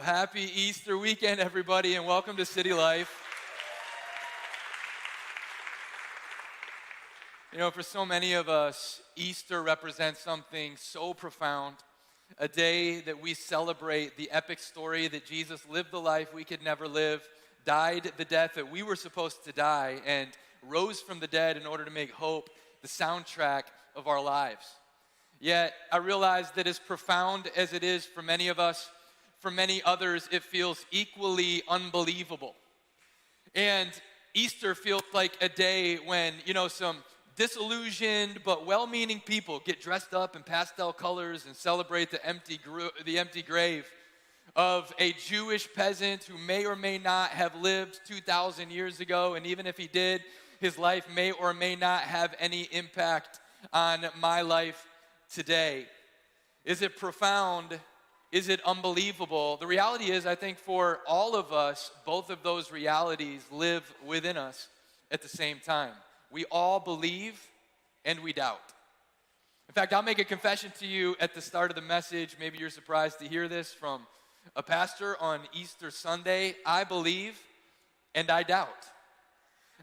Happy Easter weekend, everybody, and welcome to City Life. You know, for so many of us, Easter represents something so profound, a day that we celebrate the epic story that Jesus lived the life we could never live, died the death that we were supposed to die, and rose from the dead in order to make hope the soundtrack of our lives. Yet, I realize that as profound as it is for many of us, for many others, it feels equally unbelievable. And Easter feels like a day when, some disillusioned but well-meaning people get dressed up in pastel colors and celebrate the empty grave of a Jewish peasant who may or may not have lived 2,000 years ago, and even if he did, his life may or may not have any impact on my life today. Is it profound? Is it unbelievable? The reality is, I think for all of us, both of those realities live within us at the same time. We all believe and we doubt. In fact, I'll make a confession to you at the start of the message. Maybe you're surprised to hear this from a pastor on Easter Sunday. I believe and I doubt.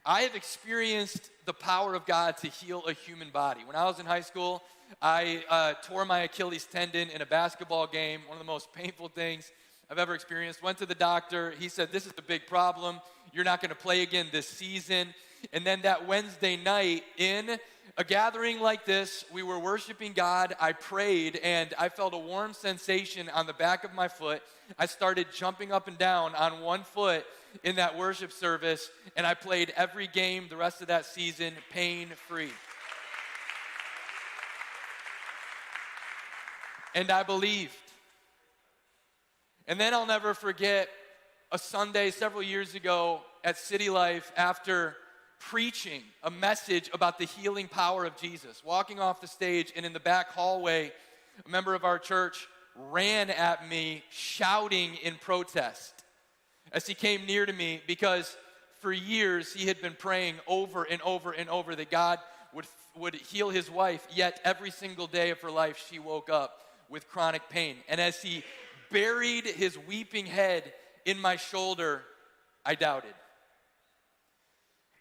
I have experienced the power of God to heal a human body. When I was in high school, I tore my Achilles tendon in a basketball game, one of the most painful things I've ever experienced. Went to the doctor. He said, "This is a big problem. You're not going to play again this season." And then that Wednesday night, in a gathering like this, we were worshiping God. I prayed, and I felt a warm sensation on the back of my foot. I started jumping up and down on one foot in that worship service, and I played every game the rest of that season pain-free. And I believed. And then I'll never forget a Sunday several years ago at City Life after preaching a message about the healing power of Jesus. Walking off the stage, and in the back hallway, a member of our church ran at me shouting in protest as he came near to me, because for years he had been praying over and over and over that God would heal his wife, yet every single day of her life she woke up with chronic pain. And as he buried his weeping head in my shoulder, I doubted.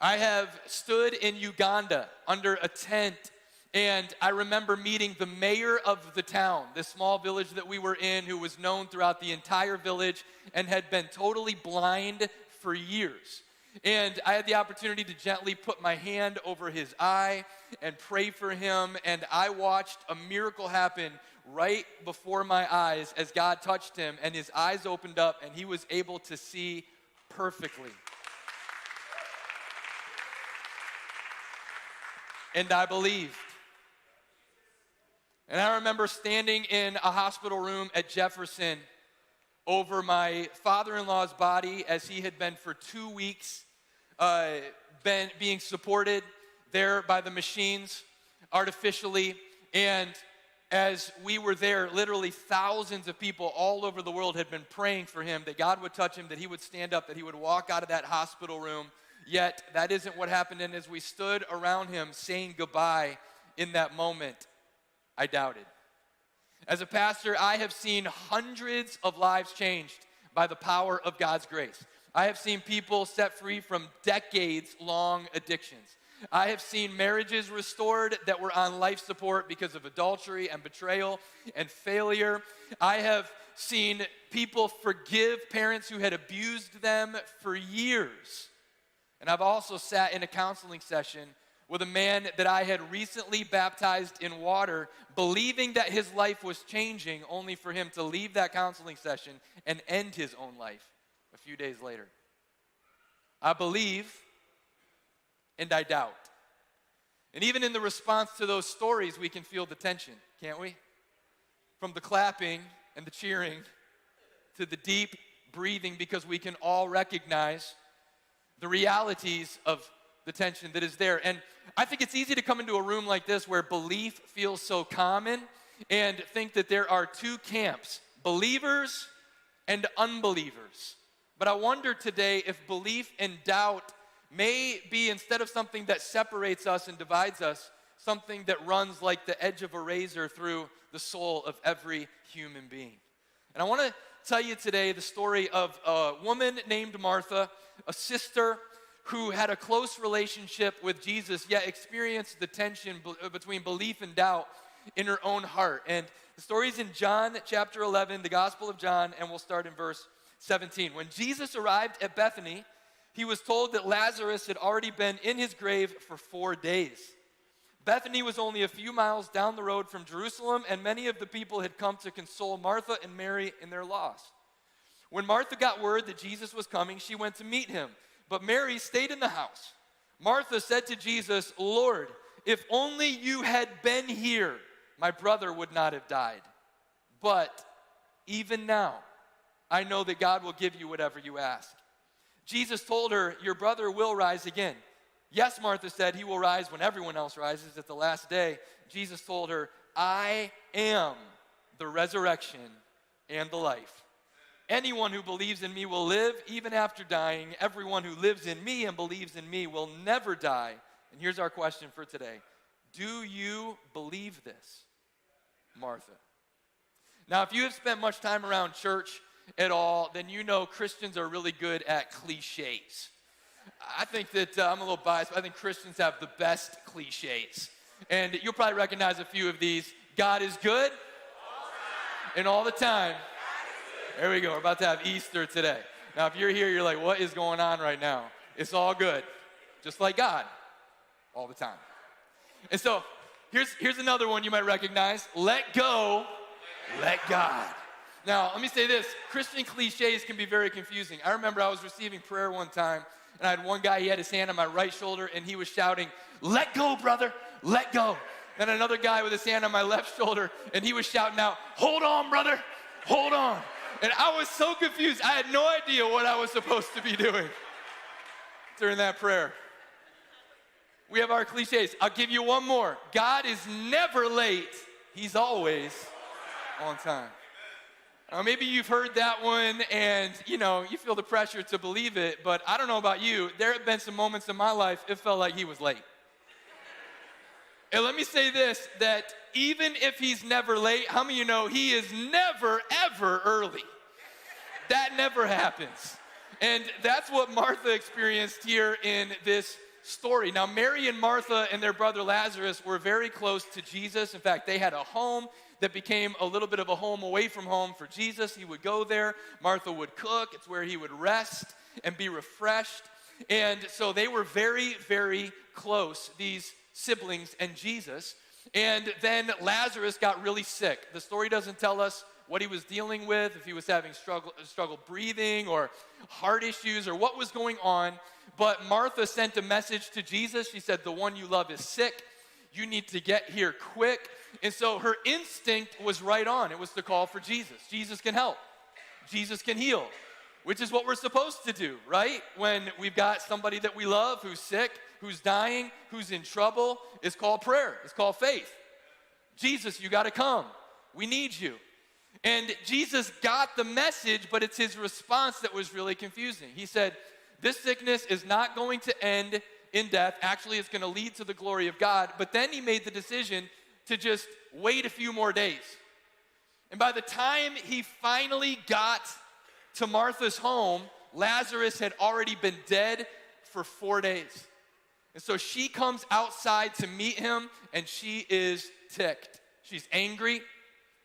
I have stood in Uganda under a tent, and I remember meeting the mayor of the town, this small village that we were in, who was known throughout the entire village and had been totally blind for years. And I had the opportunity to gently put my hand over his eye and pray for him, and I watched a miracle happen right before my eyes as God touched him, and his eyes opened up, and he was able to see perfectly. And I believed. And I remember standing in a hospital room at Jefferson over my father-in-law's body as he had been for 2 weeks being supported there by the machines artificially. And as we were there, literally thousands of people all over the world had been praying for him, that God would touch him, that he would stand up, that he would walk out of that hospital room. Yet that isn't what happened. And as we stood around him saying goodbye in that moment, I doubted. As a pastor, I have seen hundreds of lives changed by the power of God's grace. I have seen people set free from decades-long addictions. I have seen marriages restored that were on life support because of adultery and betrayal and failure. I have seen people forgive parents who had abused them for years. And I've also sat in a counseling session with a man that I had recently baptized in water, believing that his life was changing, only for him to leave that counseling session and end his own life a few days later. I believe and I doubt. And even in the response to those stories, we can feel the tension, can't we? From the clapping and the cheering to the deep breathing, because we can all recognize the realities of the tension that is there. And I think it's easy to come into a room like this where belief feels so common and think that there are two camps, believers and unbelievers. But I wonder today if belief and doubt may be, instead of something that separates us and divides us, something that runs like the edge of a razor through the soul of every human being. And I want to tell you today the story of a woman named Martha, a sister who had a close relationship with Jesus, yet experienced the tension between belief and doubt in her own heart. And the story's in John chapter 11, the Gospel of John, and we'll start in verse 17. When Jesus arrived at Bethany, he was told that Lazarus had already been in his grave for 4 days. Bethany was only a few miles down the road from Jerusalem, and many of the people had come to console Martha and Mary in their loss. When Martha got word that Jesus was coming, she went to meet him, but Mary stayed in the house. Martha said to Jesus, "Lord, if only you had been here, my brother would not have died. But even now, I know that God will give you whatever you ask." Jesus told her, "Your brother will rise again." "Yes," Martha said, "he will rise when everyone else rises at the last day." Jesus told her, "I am the resurrection and the life. Anyone who believes in me will live even after dying. Everyone who lives in me and believes in me will never die." And here's our question for today. Do you believe this, Martha? Now, if you have spent much time around church at all, then you know Christians are really good at cliches. I think that I'm a little biased, but I think Christians have the best cliches. And you'll probably recognize a few of these. God is good and all the time. There we go. We're about to have Easter today. Now, if you're here, you're like, what is going on right now? It's all good. Just like God, all the time. And so, here's another one you might recognize. Let go, let God. Now, let me say this. Christian cliches can be very confusing. I remember I was receiving prayer one time, and I had one guy, he had his hand on my right shoulder, and he was shouting, "Let go, brother, let go." And another guy with his hand on my left shoulder, and he was shouting out, "Hold on, brother, hold on." And I was so confused. I had no idea what I was supposed to be doing during that prayer. We have our cliches. I'll give you one more. God is never late. He's always on time. Maybe you've heard that one and, you feel the pressure to believe it, but I don't know about you. There have been some moments in my life it felt like he was late. And let me say this, that even if he's never late, how many of you know he is never, ever early? That never happens. And that's what Martha experienced here in this story. Now, Mary and Martha and their brother Lazarus were very close to Jesus. In fact, they had a home that became a little bit of a home away from home for Jesus. He would go there. Martha would cook. It's where he would rest and be refreshed. And so they were very, very close, these siblings and Jesus. And then Lazarus got really sick. The story doesn't tell us what he was dealing with, if he was having struggle breathing or heart issues or what was going on. But Martha sent a message to Jesus. She said, "The one you love is sick. You need to get here quick." And so her instinct was right on. It was to call for Jesus. Jesus can help. Jesus can heal, which is what we're supposed to do, right? When we've got somebody that we love who's sick, who's dying, who's in trouble, it's called prayer. It's called faith. Jesus, you got to come. We need you. And Jesus got the message, but it's his response that was really confusing. He said, "This sickness is not going to end in death. Actually, it's going to lead to the glory of God." But then he made the decision to just wait a few more days. And by the time he finally got to Martha's home, Lazarus had already been dead for 4 days. And so she comes outside to meet him, and she is ticked. She's angry.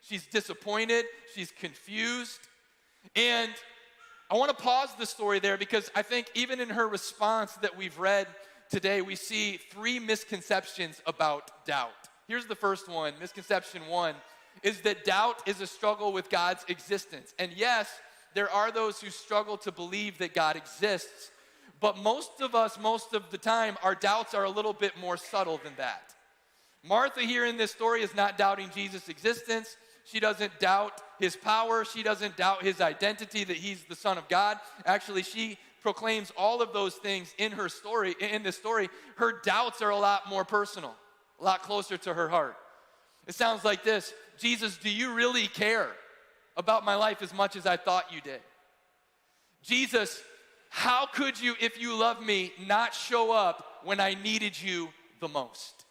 She's disappointed. She's confused. And I want to pause the story there because I think even in her response that we've read today, we see 3 misconceptions about doubt. Here's the first one. Misconception 1 is that doubt is a struggle with God's existence. And yes, there are those who struggle to believe that God exists, but most of us, most of the time, our doubts are a little bit more subtle than that. Martha here in this story is not doubting Jesus' existence. She doesn't doubt his power. She doesn't doubt his identity, that he's the Son of God. Actually, she proclaims all of those things in her story. In this story, her doubts are a lot more personal, a lot closer to her heart. It sounds like this: "Jesus, do you really care about my life as much as I thought you did? Jesus, how could you, if you love me, not show up when I needed you the most?"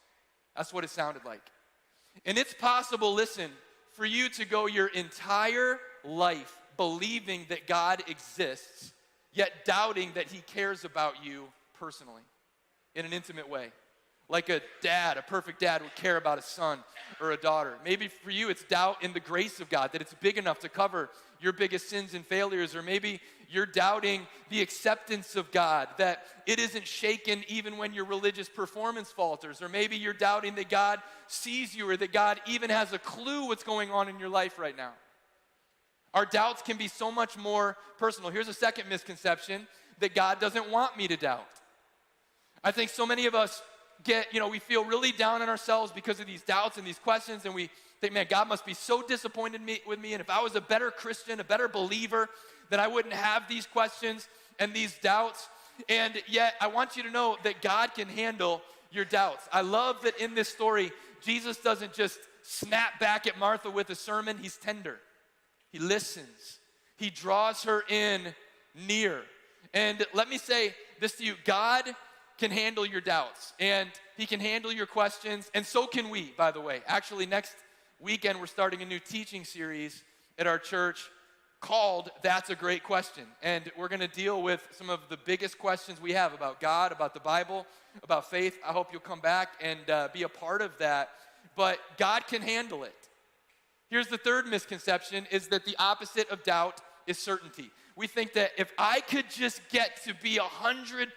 That's what it sounded like. And it's possible, listen, for you to go your entire life believing that God exists, yet doubting that he cares about you personally in an intimate way. Like a perfect dad would care about a son or a daughter. Maybe for you it's doubt in the grace of God, that it's big enough to cover your biggest sins and failures. Or maybe you're doubting the acceptance of God, that it isn't shaken even when your religious performance falters. Or maybe you're doubting that God sees you, or that God even has a clue what's going on in your life right now. Our doubts can be so much more personal. Here's a second misconception, that God doesn't want me to doubt. I think so many of us we feel really down on ourselves because of these doubts and these questions, and we think, man, God must be so disappointed with me, and if I was a better Christian, a better believer, then I wouldn't have these questions and these doubts. And yet, I want you to know that God can handle your doubts. I love that in this story, Jesus doesn't just snap back at Martha with a sermon. He's tender. He listens. He draws her in near. And let me say this to you, God can handle your doubts, and he can handle your questions, and so can we, by the way. Actually, next weekend, we're starting a new teaching series at our church called That's a Great Question. And we're going to deal with some of the biggest questions we have about God, about the Bible, about faith. I hope you'll come back and be a part of that. But God can handle it. Here's the third misconception, is that the opposite of doubt is certainty. We think that if I could just get to be 100%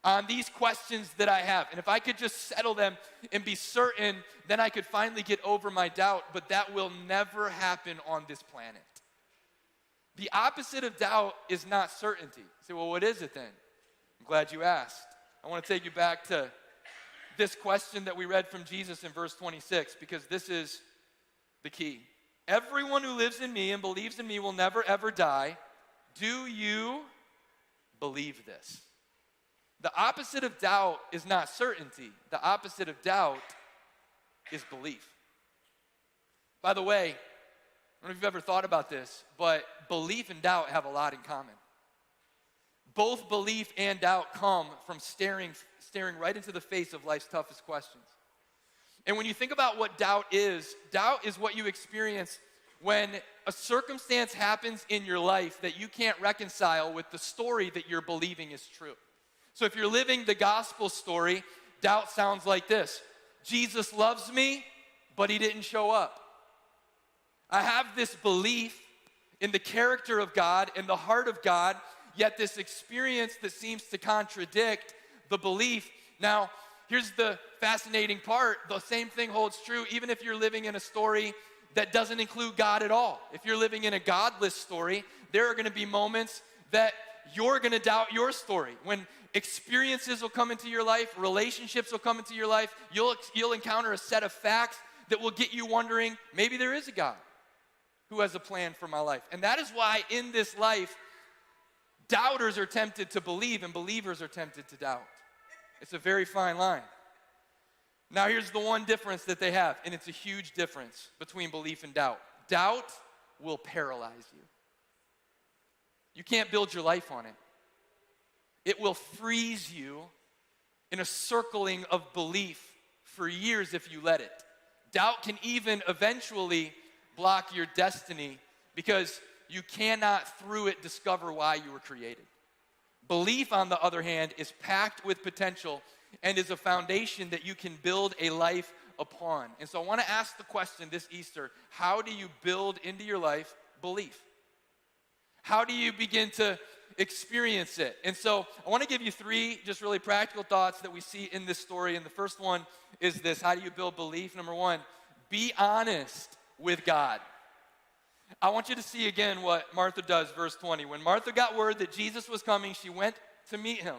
on these questions that I have, and if I could just settle them and be certain, then I could finally get over my doubt. But that will never happen on this planet. The opposite of doubt is not certainty. You say, well, what is it then? I'm glad you asked. I want to take you back to this question that we read from Jesus in verse 26, because this is the key. Everyone who lives in me and believes in me will never ever die. Do you believe this? The opposite of doubt is not certainty. The opposite of doubt is belief. By the way, I don't know if you've ever thought about this, but belief and doubt have a lot in common. Both belief and doubt come from staring right into the face of life's toughest questions. And when you think about what doubt is what you experience when a circumstance happens in your life that you can't reconcile with the story that you're believing is true. So if you're living the gospel story, doubt sounds like this. Jesus loves me, but he didn't show up. I have this belief in the character of God and the heart of God, yet this experience that seems to contradict the belief. Now, here's the fascinating part. The same thing holds true even if you're living in a story that doesn't include God at all. If you're living in a godless story, there are going to be moments that you're going to doubt your story. When experiences will come into your life, relationships will come into your life, you'll encounter a set of facts that will get you wondering, maybe there is a God who has a plan for my life. And that is why in this life, doubters are tempted to believe and believers are tempted to doubt. It's a very fine line. Now here's the one difference that they have, and it's a huge difference between belief and doubt. Doubt will paralyze you. You can't build your life on it. It will freeze you in a circling of belief for years if you let it. Doubt can even eventually block your destiny because you cannot through it discover why you were created. Belief, on the other hand, is packed with potential and is a foundation that you can build a life upon. And so I want to ask the question this Easter, how do you build into your life belief? How do you begin to experience it? And so I want to give you three just really practical thoughts that we see in this story. And the first one is this: how do you build belief? Number one, be honest with God. I want you to see again what Martha does, verse 20. When Martha got word that Jesus was coming, she went to meet him.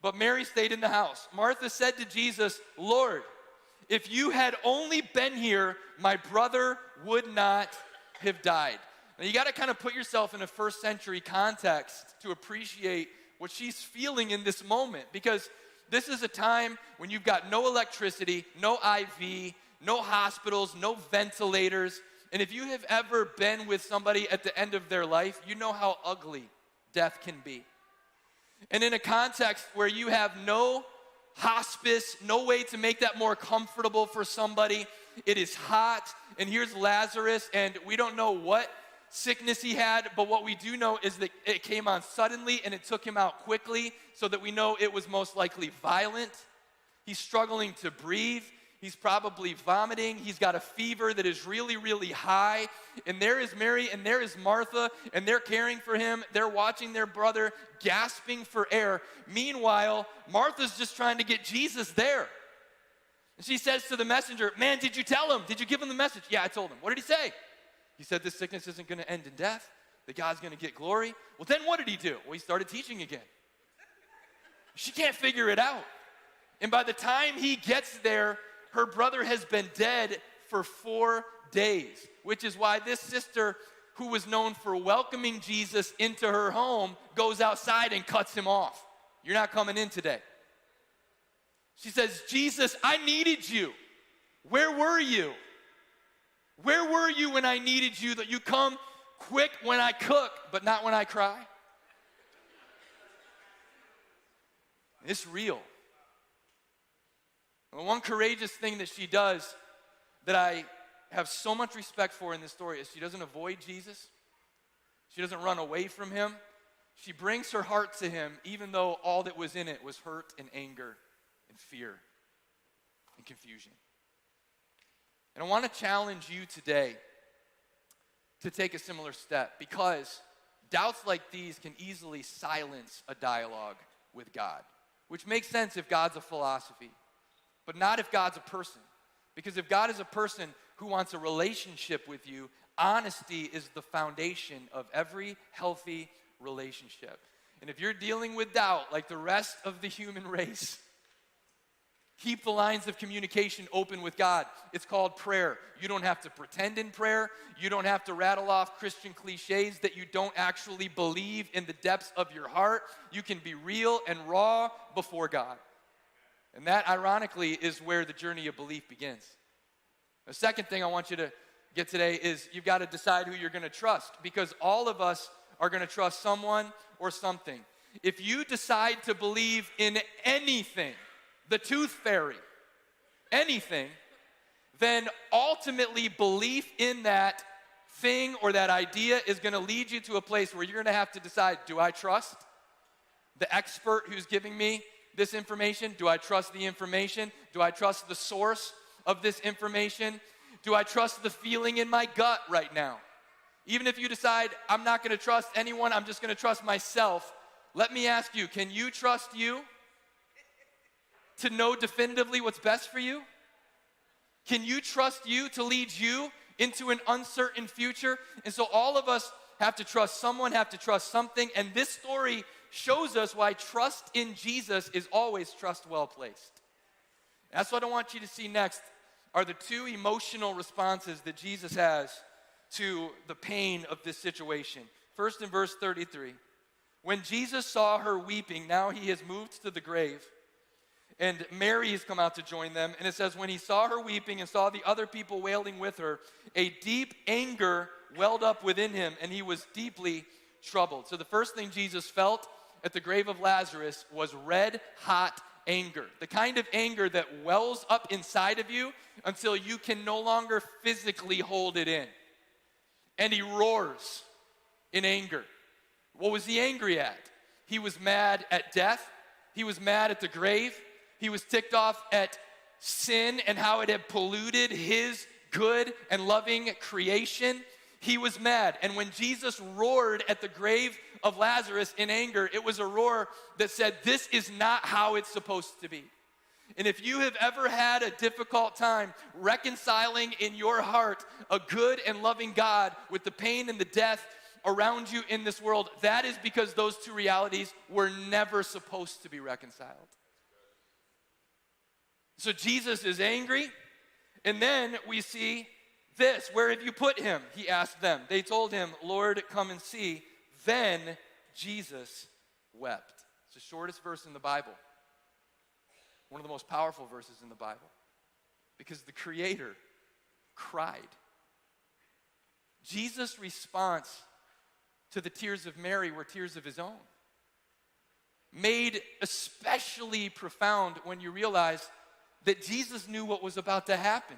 But Mary stayed in the house. Martha said to Jesus, Lord, if you had only been here, my brother would not have died. Now you got to kind of put yourself in a first century context to appreciate what she's feeling in this moment, because this is a time when you've got no electricity, no IV, no hospitals, no ventilators. And if you have ever been with somebody at the end of their life, you know how ugly death can be. And in a context where you have no hospice, no way to make that more comfortable for somebody, it is hot, and here's Lazarus, and we don't know what sickness he had, but what we do know is that it came on suddenly and it took him out quickly, so that we know it was most likely violent. He's struggling to breathe. He's probably vomiting. He's got a fever that is really, really high. And there is Mary and there is Martha, and they're caring for him. They're watching their brother gasping for air. Meanwhile, Martha's just trying to get Jesus there. And she says to the messenger, man, did you tell him? Did you give him the message? Yeah, I told him. What did he say? He said this sickness isn't going to end in death, that God's going to get glory. Well, then what did he do? Well, he started teaching again. She can't figure it out. And by the time he gets there, her brother has been dead for 4 days, which is why this sister, who was known for welcoming Jesus into her home, goes outside and cuts him off. You're not coming in today. She says, Jesus, I needed you. Where were you? Where were you when I needed you? That you come quick when I cook, but not when I cry? It's real. And one courageous thing that she does that I have so much respect for in this story is she doesn't avoid Jesus. She doesn't run away from him. She brings her heart to him, even though all that was in it was hurt and anger and fear and confusion. And I want to challenge you today to take a similar step, because doubts like these can easily silence a dialogue with God, which makes sense if God's a philosophy, but not if God's a person. Because if God is a person who wants a relationship with you, honesty is the foundation of every healthy relationship. And if you're dealing with doubt like the rest of the human race, keep the lines of communication open with God. It's called prayer. You don't have to pretend in prayer. You don't have to rattle off Christian cliches that you don't actually believe in the depths of your heart. You can be real and raw before God. And that, ironically, is where the journey of belief begins. The second thing I want you to get today is you've got to decide who you're going to trust, because all of us are going to trust someone or something. If you decide to believe in anything, the tooth fairy, anything, then ultimately belief in that thing or that idea is going to lead you to a place where you're going to have to decide, do I trust the expert who's giving me this information? Do I trust the information? Do I trust the source of this information? Do I trust the feeling in my gut right now? Even if you decide, I'm not going to trust anyone, I'm just going to trust myself, let me ask you, can you trust you to know definitively what's best for you? Can you trust you to lead you into an uncertain future? And so all of us have to trust someone, have to trust something, and this story shows us why trust in Jesus is always trust well placed. That's what I want you to see next, are the two emotional responses that Jesus has to the pain of this situation. First, in verse 33, when Jesus saw her weeping, now he has moved to the grave, and Mary has come out to join them. And it says, when he saw her weeping and saw the other people wailing with her, a deep anger welled up within him, and he was deeply troubled. So the first thing Jesus felt at the grave of Lazarus was red hot anger. The kind of anger that wells up inside of you until you can no longer physically hold it in. And he roars in anger. What was he angry at? He was mad at death. He was mad at the grave. He was ticked off at sin and how it had polluted his good and loving creation. He was mad. And when Jesus roared at the grave of Lazarus in anger, it was a roar that said, this is not how it's supposed to be. And if you have ever had a difficult time reconciling in your heart a good and loving God with the pain and the death around you in this world, that is because those two realities were never supposed to be reconciled. So Jesus is angry, and then we see this. Where have you put him? He asked them. They told him, Lord, come and see. Then Jesus wept. It's the shortest verse in the Bible. One of the most powerful verses in the Bible. Because the Creator cried. Jesus' response to the tears of Mary were tears of his own. Made especially profound when you realize that Jesus knew what was about to happen.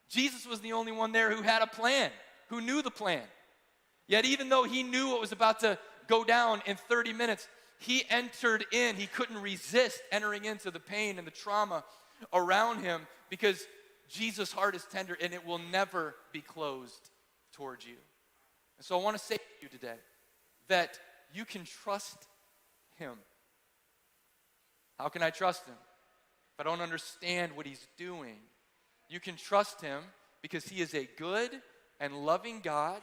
Jesus was the only one there who had a plan, who knew the plan. Yet even though he knew what was about to go down in 30 minutes, he entered in. He couldn't resist entering into the pain and the trauma around him because Jesus' heart is tender and it will never be closed towards you. And so I want to say to you today that you can trust him. How can I trust him? If I don't understand what he's doing, you can trust him because he is a good and loving God,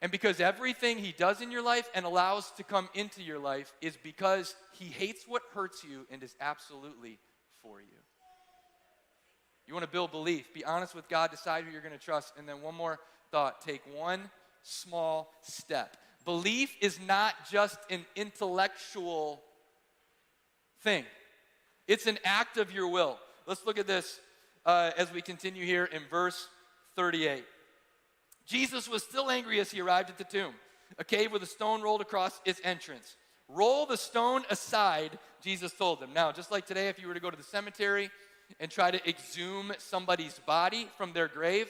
and because everything he does in your life and allows to come into your life is because he hates what hurts you and is absolutely for you. You want to build belief, be honest with God, decide who you're going to trust, and then one more thought, take one small step. Belief is not just an intellectual thing. It's an act of your will. Let's look at this as we continue here in verse 38. Jesus was still angry as he arrived at the tomb, a cave with a stone rolled across its entrance. Roll the stone aside, Jesus told them. Now, just like today, if you were to go to the cemetery and try to exhume somebody's body from their grave,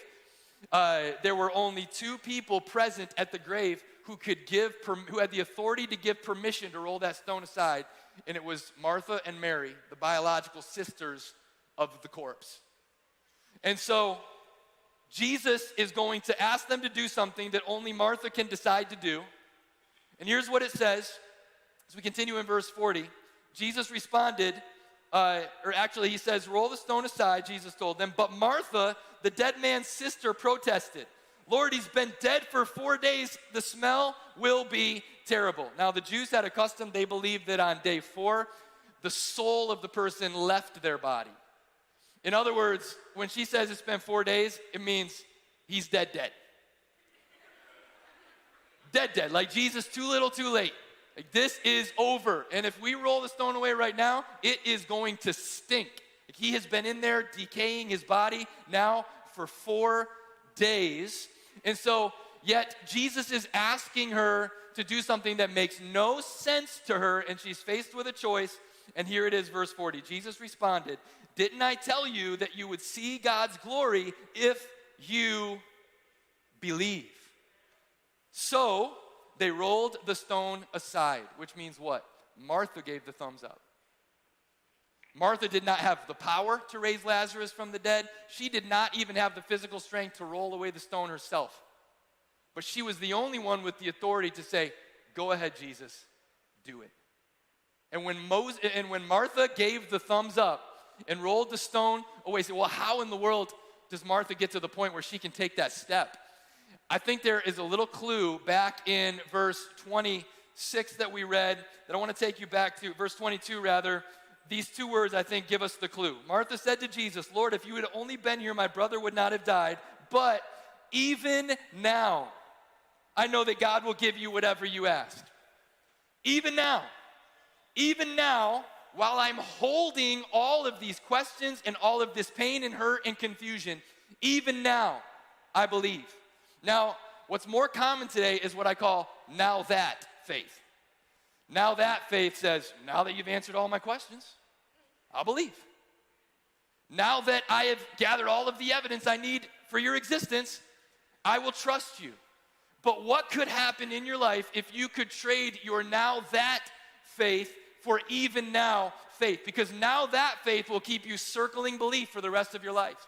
there were only two people present at the grave who had the authority to give permission to roll that stone aside, and it was Martha and Mary, the biological sisters of the corpse. And so Jesus is going to ask them to do something that only Martha can decide to do. And here's what it says as we continue in verse 40. Jesus responded, he says, roll the stone aside, Jesus told them. But Martha, the dead man's sister, protested. Lord, he's been dead for 4 days. The smell will be terrible. Now, the Jews had a custom. They believed that on day 4, the soul of the person left their body. In other words, when she says it's been 4 days, it means he's dead. Dead. Like Jesus, too little, too late. Like this is over. And if we roll the stone away right now, it is going to stink. Like he has been in there decaying his body now for 4 days. And so, yet Jesus is asking her to do something that makes no sense to her, and she's faced with a choice. And here it is, verse 40. Jesus responded, didn't I tell you that you would see God's glory if you believe? So they rolled the stone aside, which means what? Martha gave the thumbs up. Martha did not have the power to raise Lazarus from the dead. She did not even have the physical strength to roll away the stone herself. But she was the only one with the authority to say, go ahead, Jesus, do it. And when Martha gave the thumbs up and rolled the stone away, say, well, how in the world does Martha get to the point where she can take that step? I think there is a little clue back in verse 26 that we read that I want to take you back to, verse 22 rather. These two words, I think, give us the clue. Martha said to Jesus, Lord, if you had only been here, my brother would not have died. But even now, I know that God will give you whatever you ask. Even now, while I'm holding all of these questions and all of this pain and hurt and confusion, even now, I believe. Now, what's more common today is what I call now that faith. Now that faith says, now that you've answered all my questions, I'll believe. Now that I have gathered all of the evidence I need for your existence, I will trust you. But what could happen in your life if you could trade your now that faith for even now faith? Because now that faith will keep you circling belief for the rest of your life.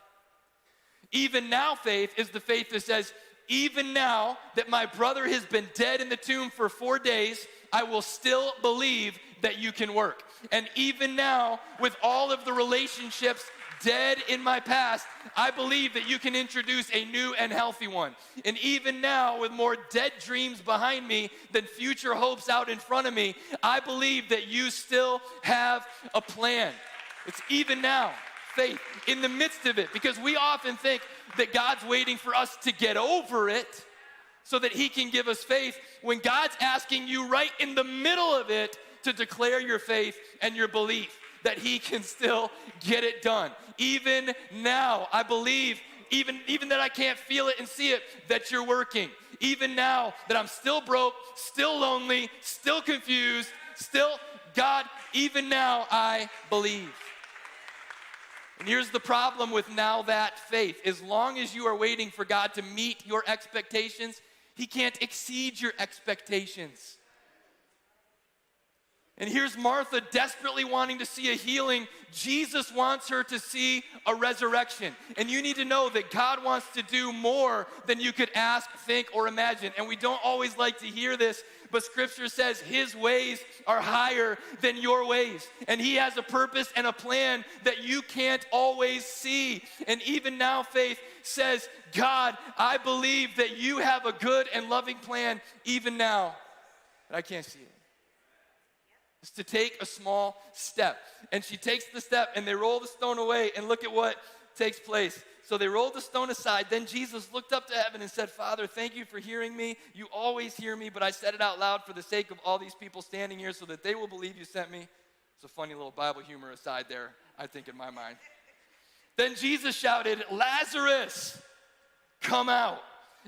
Even now faith is the faith that says, even now that my brother has been dead in the tomb for 4 days, I will still believe that you can work. And even now, with all of the relationships dead in my past, I believe that you can introduce a new and healthy one. And even now, with more dead dreams behind me than future hopes out in front of me, I believe that you still have a plan. It's even now, faith, in the midst of it. Because we often think that God's waiting for us to get over it so that he can give us faith, when God's asking you right in the middle of it to declare your faith and your belief that he can still get it done. Even now, I believe, even that I can't feel it and see it, that you're working. Even now, that I'm still broke, still lonely, still confused, still, God, even now, I believe. And here's the problem with now that faith. As long as you are waiting for God to meet your expectations, He can't exceed your expectations. And here's Martha desperately wanting to see a healing. Jesus wants her to see a resurrection. And you need to know that God wants to do more than you could ask, think, or imagine. And we don't always like to hear this, but Scripture says his ways are higher than your ways. And he has a purpose and a plan that you can't always see. And even now, faith says, God, I believe that you have a good and loving plan even now. But I can't see it. Is to take a small step. And she takes the step and they roll the stone away, and look at what takes place. So they rolled the stone aside. Then Jesus looked up to heaven and said, Father, thank you for hearing me. You always hear me, but I said it out loud for the sake of all these people standing here so that they will believe you sent me. It's a funny little Bible humor aside there, I think, in my mind. Then Jesus shouted, Lazarus, come out.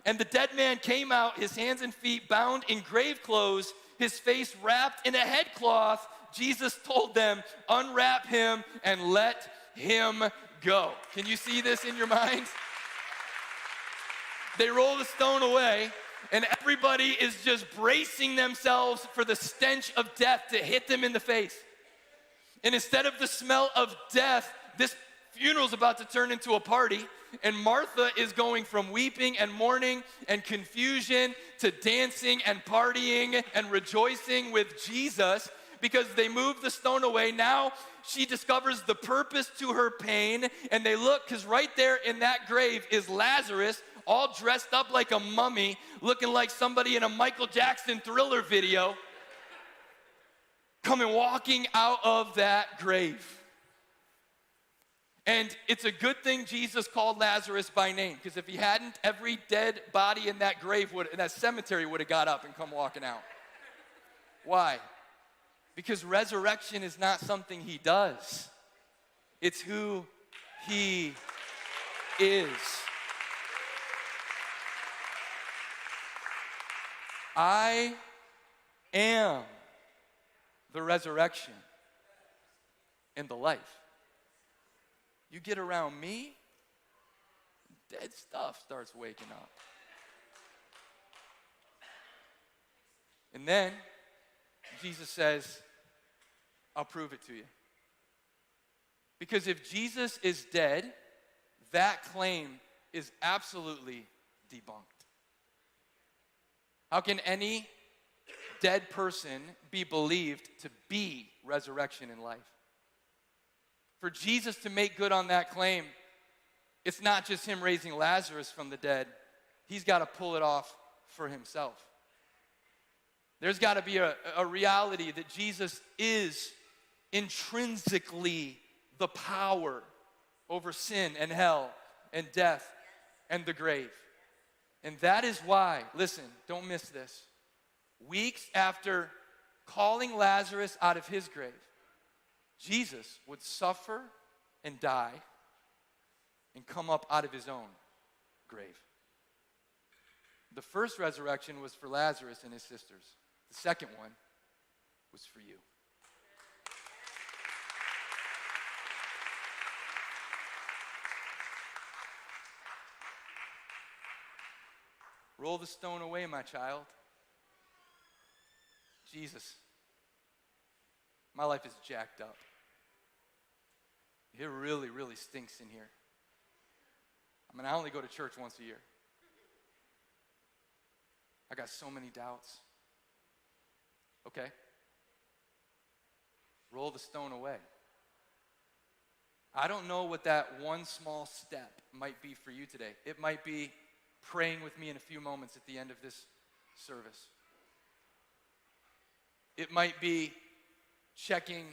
And the dead man came out, his hands and feet bound in grave clothes, his face wrapped in a headcloth. Jesus told them, unwrap him and let him go. Can you see this in your mind? They roll the stone away, and everybody is just bracing themselves for the stench of death to hit them in the face. And instead of the smell of death, this funeral's about to turn into a party. And Martha is going from weeping and mourning and confusion to dancing and partying and rejoicing with Jesus because they moved the stone away. Now she discovers the purpose to her pain, and they look, because right there in that grave is Lazarus, all dressed up like a mummy, looking like somebody in a Michael Jackson Thriller video, coming walking out of that grave. And it's a good thing Jesus called Lazarus by name, because if he hadn't, every dead body in that grave in that cemetery would have got up and come walking out. Why? Because resurrection is not something he does. It's who he is. I am the resurrection and the life. You get around me, dead stuff starts waking up. And then Jesus says, I'll prove it to you. Because if Jesus is dead, that claim is absolutely debunked. How can any dead person be believed to be resurrection and life? For Jesus to make good on that claim, it's not just him raising Lazarus from the dead. He's got to pull it off for himself. There's got to be a reality that Jesus is intrinsically the power over sin and hell and death and the grave. And that is why, listen, don't miss this. Weeks after calling Lazarus out of his grave, Jesus would suffer and die and come up out of his own grave. The first resurrection was for Lazarus and his sisters. The second one was for you. Roll the stone away, my child. Jesus, my life is jacked up. It really, really stinks in here. I only go to church once a year. I got so many doubts. Okay. Roll the stone away. I don't know what that one small step might be for you today. It might be praying with me in a few moments at the end of this service. It might be checking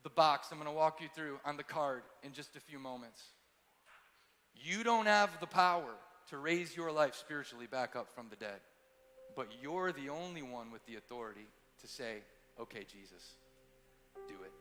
the box I'm going to walk you through on the card in just a few moments. You don't have the power to raise your life spiritually back up from the dead, but you're the only one with the authority to say, okay, Jesus, do it.